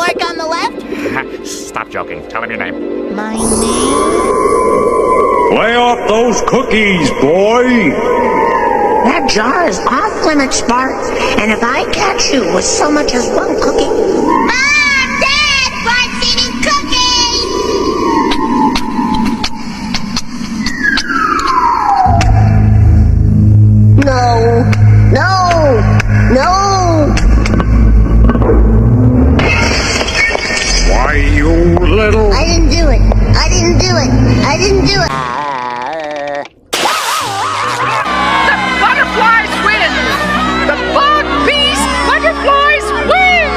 fork on the left? Stop joking. Tell him your name. My name? Lay off those cookies, boy! That jar is off limits, Bart. And if I catch you with so much as one cookie... Mom! Dad! Bart's eating cookies! No! No! No! Why, you little... I didn't do it. I didn't do it. I didn't do it. Butterflies win! The bug beast butterflies win!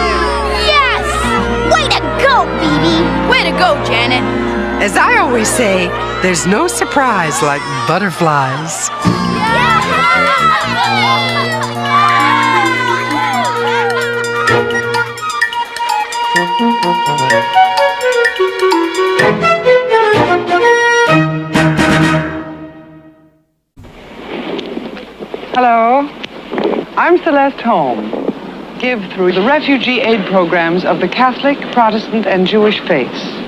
Yes! Way to go, Phoebe! Way to go, Janet. As I always say, there's no surprise like butterflies. Hello, I'm Celeste Holm. Give through the refugee aid programs of the Catholic, Protestant, and Jewish faiths.